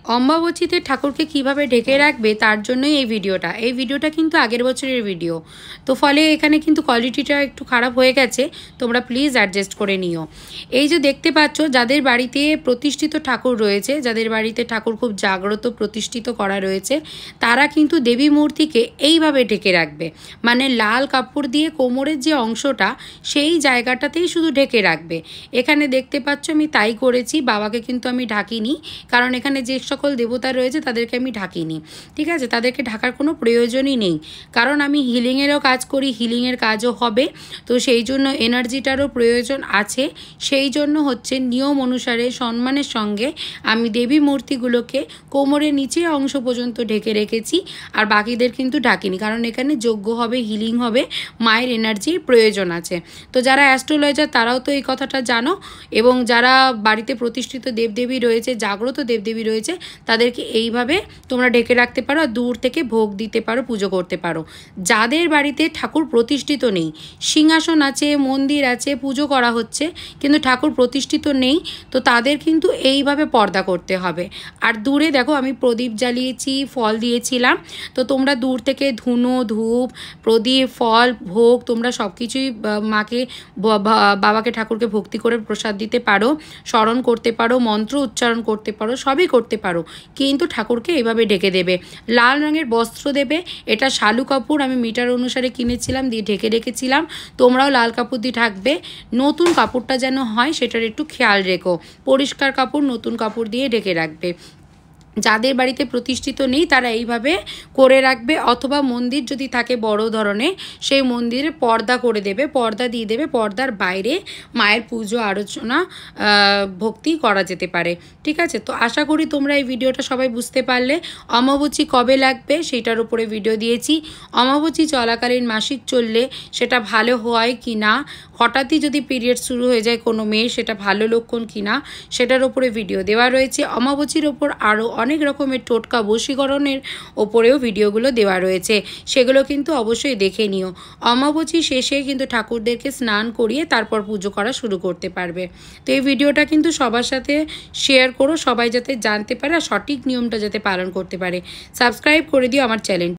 অম্বাবচীতে ঠাকুরকে কিভাবে ঢেকে রাখবে তার জন্যই এই ভিডিওটা কিন্তু আগের বছরের ভিডিও, তো ফলে এখানে কিন্তু কোয়ালিটিটা একটু খারাপ হয়ে গেছে, তোমরা প্লিজ অ্যাডজাস্ট করে নিও। এই যে দেখতে পাচ্ছ, যাদের বাড়িতে প্রতিষ্ঠিত ঠাকুর রয়েছে, যাদের বাড়িতে ঠাকুর খুব জাগ্রত প্রতিষ্ঠিত করা রয়েছে, তারা কিন্তু দেবী মূর্তিকে এইভাবে ঢেকে রাখবে, মানে লাল কাপড় দিয়ে কোমরের যে অংশটা সেই জায়গাটাতেই শুধু ঢেকে রাখবে। এখানে দেখতে পাচ্ছ আমি তাই করেছি, বাবাকে কিন্তু আমি ঢাকিনি, কারণ এখানে যে সকল দেবতা রয়েছে তাদেরকে আমি ঢাকিনি, ঠিক আছে? তাদেরকে ঢাকার কোনো প্রয়োজনই নেই, কারণ আমি হিলিংয়েরও কাজ করি, হিলিংয়ের কাজও হবে, তো সেই জন্য এনার্জিটারও প্রয়োজন আছে। সেই জন্য হচ্ছে নিয়ম অনুসারে সম্মানের সঙ্গে আমি দেবী মূর্তিগুলোকে কোমরের নিচে অংশ পর্যন্ত ঢেকে রেখেছি, আর বাকিদের কিন্তু ঢাকিনি, কারণ এখানে যজ্ঞ হবে, হিলিং হবে, মায়ের এনার্জির প্রয়োজন আছে। তো যারা অ্যাস্ট্রোলজার তারাও তো এই কথাটা জানো, এবং যারা বাড়িতে প্রতিষ্ঠিত দেবদেবী রয়েছে, জাগ্রত দেবদেবী রয়েছে, তাদেরকে এইভাবে তোমরা ঢেকে রাখতে পারো, আর দূর থেকে ভোগ দিতে পারো, পুজো করতে পারো। যাদের বাড়িতে ঠাকুর প্রতিষ্ঠিত নেই, সিংহাসন আছে, মন্দির আছে, পুজো করা হচ্ছে, কিন্তু ঠাকুর প্রতিষ্ঠিত নেই, তো তাদের কিন্তু এইভাবে পর্দা করতে হবে। আর দূরে দেখো আমি প্রদীপ জ্বালিয়েছি, ফল দিয়েছিলাম, তো তোমরা দূর থেকে ধুনো, ধূপ, প্রদীপ, ফল, ভোগ তোমরা সব কিছুই মাকে, বাবাকে, ঠাকুরকে ভক্তি করে প্রসাদ দিতে পারো, স্মরণ করতে পারো, মন্ত্র উচ্চারণ করতে পারো, সবই করতে পারো, কিন্তু ঠাকুরকে এইভাবে ঢেকে দেবে। লাল রঙের বস্ত্র দেবে, এটা শালু কাপড় আমি মিটার অনুসারে কিনেছিলাম, দিয়ে ঢেকে রেখেছিলাম। তোমরাও লাল কাপড় দিয়ে ঢাকবে, নতুন কাপড়টা যেন হয় সেটার একটু খেয়াল রেখো, পরিষ্কার কাপড় নতুন কাপড় দিয়ে ঢেকে রাখবে। যাদের বাড়িতে প্রতিষ্ঠিত নেই তারা এইভাবে করে রাখবে, অথবা মন্দির যদি থাকে বড় ধরনের, সেই মন্দিরে পর্দা করে দেবে, পর্দা দিয়ে দেবে, পর্দার বাইরে মায়ের পুজো আলোচনা ভক্তি করা যেতে পারে, ঠিক আছে? তো আশা করি তোমরা এই ভিডিওটা সবাই বুঝতে পারলে। অমাবস্যা কবে লাগবে সেটার উপরে ভিডিও দিয়েছি, অমাবস্যা চলাকালীন মাসিক চললে সেটা ভালো হয় কি না, হঠাৎই যদি পিরিয়ড শুরু হয়ে যায় কোনো মেয়ে, সেটা ভালো লক্ষণ কি না, সেটার উপরে ভিডিও দেওয়া রয়েছে। অমাবস্যার ওপর আরও অনেক রকমের টোটকা বশীকরণের ওপরেও ভিডিওগুলো দেওয়া রয়েছে, সেগুলো কিন্তু অবশ্যই দেখে নিও। অমাবস্যা শেষে কিন্তু ঠাকুরদেরকে স্নান করিয়ে তারপর পুজো করা শুরু করতে পারবে। তো এই ভিডিওটা কিন্তু সবার সাথে শেয়ার করো, সবাই যাতে জানতে পারে আর সঠিক নিয়মটা যাতে পালন করতে পারে। সাবস্ক্রাইব করে দিও আমার চ্যানেল।